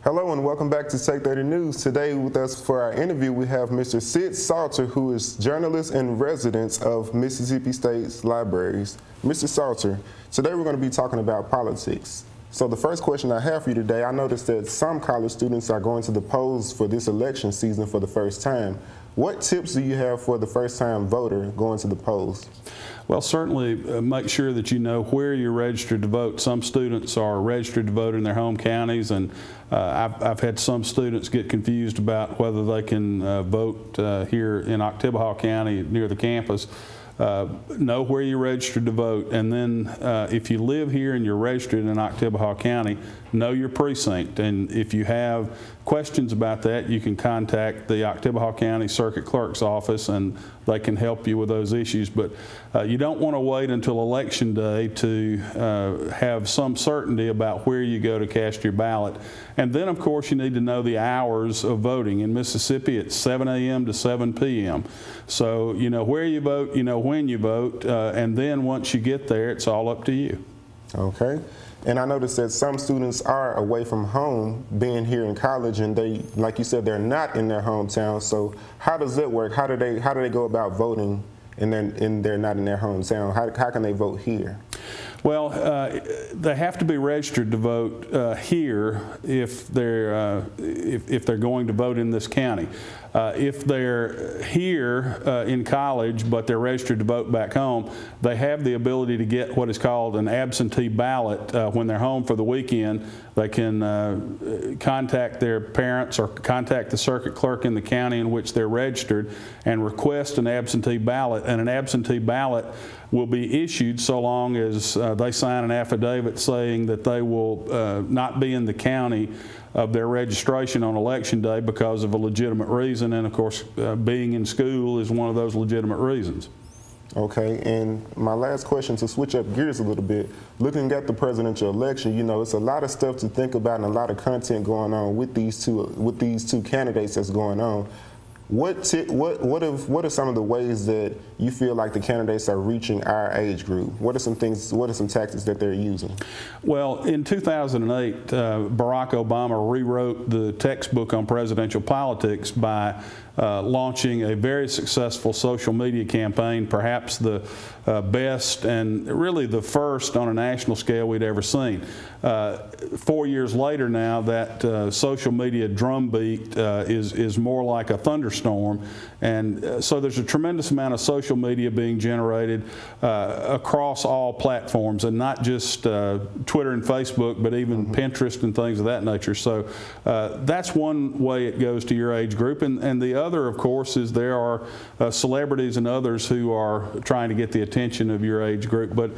Hello and welcome back to Take 30 News. Today with us for our interview we have Mr. Sid Salter, who is journalist and resident of Mississippi State's Libraries. Mr. Salter, today we're going to be talking about politics. So the first question I have for you today, I noticed that some college students are going to the polls for this election season for the first time. What tips do you have for the first-time voter going to the polls? Well, certainly make sure that you know where you're registered to vote. Some students are registered to vote in their home counties, and I've had some students get confused about whether they can vote here in Oktibbeha County near the campus. Know where you're registered to vote, and then if you live here and you're registered in Oktibbeha County, know your precinct. And if you have questions about that, you can contact the Oktibbeha County Circuit Clerk's office and they can help you with those issues. But you don't want to wait until Election Day to have some certainty about where you go to cast your ballot. And then, of course, you need to know the hours of voting. In Mississippi, it's 7 a.m. to 7 p.m. So you know where you vote, you know when you vote, and then once you get there, it's all up to you. Okay. And I noticed that some students are away from home, being here in college, and they, like you said, they're not in their hometown. So how does that work? How do they go about voting and they're not in their hometown? How can they vote here? Well, they have to be registered to vote here if they're going to vote in this county. If they're here in college but they're registered to vote back home, they have the ability to get what is called an absentee ballot when they're home for the weekend. They can contact their parents or contact the circuit clerk in the county in which they're registered and request an absentee ballot. And an absentee ballot will be issued so long as they sign an affidavit saying that they will not be in the county of their registration on Election Day because of a legitimate reason, and of course being in school is one of those legitimate reasons. Okay, and my last question, to switch up gears a little bit, looking at the presidential election, you know, it's a lot of stuff to think about and a lot of content going on with these two candidates that's going on. What are some of the ways that you feel like the candidates are reaching our age group? What are some tactics that they're using? Well, in 2008, Barack Obama rewrote the textbook on presidential politics by launching a very successful social media campaign, perhaps the best and really the first on a national scale we'd ever seen. 4 years later now, that social media drumbeat is more like a thunderstorm, and so there's a tremendous amount of social media being generated across all platforms, and not just Twitter and Facebook, but even Pinterest and things of that nature. So that's one way it goes to your age group, and the other, of course, is there are celebrities and others who are trying to get the attention of your age group. But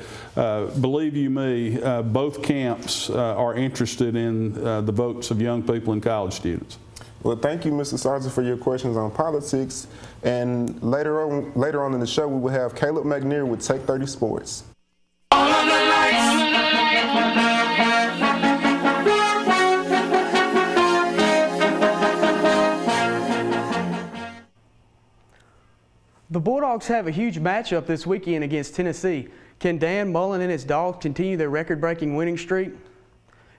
believe you me, both camps are interested in the votes of young people and college students. Well, thank you, Mr. Salter, for your questions on politics. And later on in the show, we will have Caleb McNear with Take 30 Sports. All of the lights. The Bulldogs have a huge matchup this weekend against Tennessee. Can Dan Mullen and his Dogs continue their record-breaking winning streak?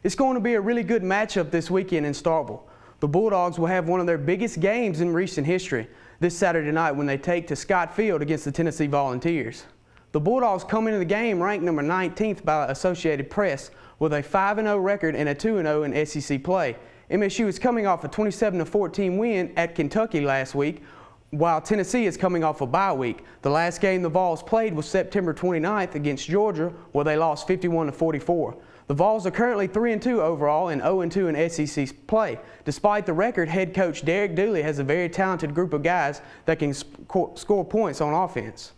It's going to be a really good matchup this weekend in Starkville. The Bulldogs will have one of their biggest games in recent history this Saturday night when they take to Scott Field against the Tennessee Volunteers. The Bulldogs come into the game ranked number 19th by Associated Press with a 5-0 record and a 2-0 in SEC play. MSU is coming off a 27-14 win at Kentucky last week, while Tennessee is coming off a bye week. The last game the Vols played was September 29th against Georgia, where they lost 51-44. The Vols are currently 3-2 overall and 0-2 in SEC play. Despite the record, head coach Derek Dooley has a very talented group of guys that can score points on offense.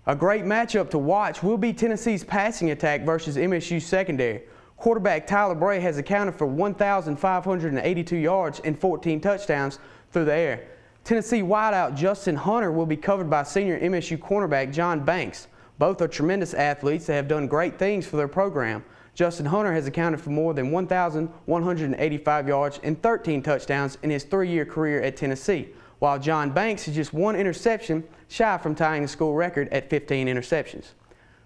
A great matchup to watch will be Tennessee's passing attack versus MSU's secondary. Quarterback Tyler Bray has accounted for 1,582 yards and 14 touchdowns through the air. Tennessee wideout Justin Hunter will be covered by senior MSU cornerback John Banks. Both are tremendous athletes that have done great things for their program. Justin Hunter has accounted for more than 1,185 yards and 13 touchdowns in his 3-year career at Tennessee, while John Banks is just 1 interception shy from tying the school record at 15 interceptions.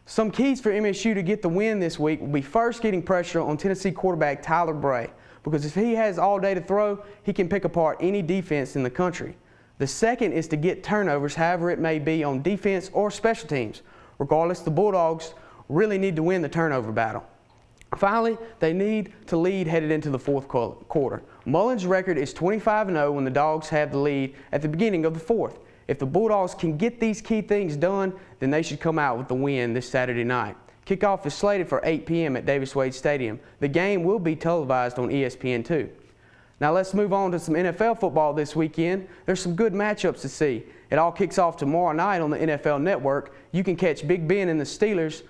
Some keys for MSU to get the win this week will be first getting pressure on Tennessee quarterback Tyler Bray. because if he has all day to throw, he can pick apart any defense in the country. The second is to get turnovers, however it may be, on defense or special teams. Regardless, the Bulldogs really need to win the turnover battle. Finally, they need to lead headed into the fourth quarter. Mullen's record is 25-0 when the Dogs have the lead at the beginning of the fourth. If the Bulldogs can get these key things done, then they should come out with the win this Saturday night. Kickoff is slated for 8 p.m. at Davis Wade Stadium. The game will be televised on ESPN2. Now let's move on to some NFL football this weekend. There's some good matchups to see. It all kicks off tomorrow night on the NFL Network. You can catch Big Ben and the Steelers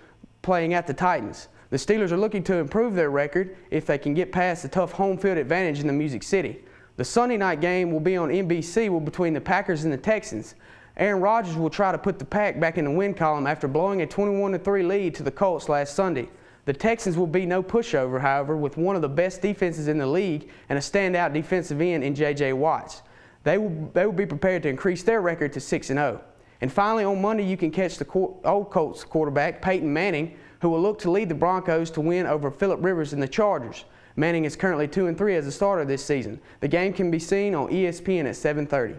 playing at the Titans. The Steelers are looking to improve their record if they can get past the tough home field advantage in the Music City. The Sunday night game will be on NBC between the Packers and the Texans. Aaron Rodgers will try to put the Pack back in the win column after blowing a 21-3 lead to the Colts last Sunday. The Texans will be no pushover, however, with one of the best defenses in the league and a standout defensive end in J.J. Watts. They will be prepared to increase their record to 6-0. And finally, on Monday, you can catch the old Colts quarterback, Peyton Manning, who will look to lead the Broncos to win over Phillip Rivers and the Chargers. Manning is currently 2-3 as a starter this season. The game can be seen on ESPN at 7:30.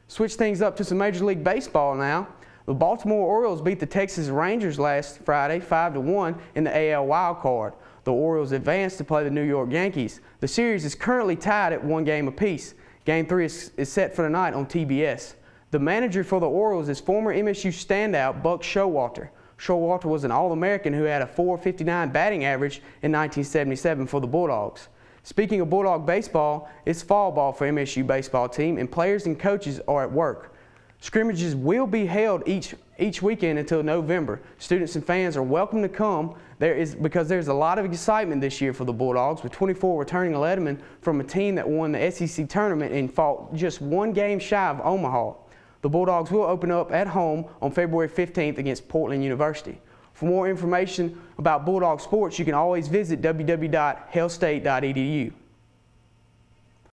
Switch things up to some Major League Baseball now. The Baltimore Orioles beat the Texas Rangers last Friday 5-1 in the AL Wild Card. The Orioles advanced to play the New York Yankees. The series is currently tied at 1 game apiece. Game 3 is set for tonight on TBS. The manager for the Orioles is former MSU standout Buck Showalter. Showalter was an All-American who had a .459 batting average in 1977 for the Bulldogs. Speaking of Bulldog baseball, it's fall ball for MSU baseball team, and players and coaches are at work. Scrimmages will be held each weekend until November. Students and fans are welcome to come because there's a lot of excitement this year for the Bulldogs, with 24 returning lettermen from a team that won the SEC tournament and fought just 1 game shy of Omaha. The Bulldogs will open up at home on February 15th against Portland University. For more information about Bulldog sports, you can always visit www.hellstate.edu.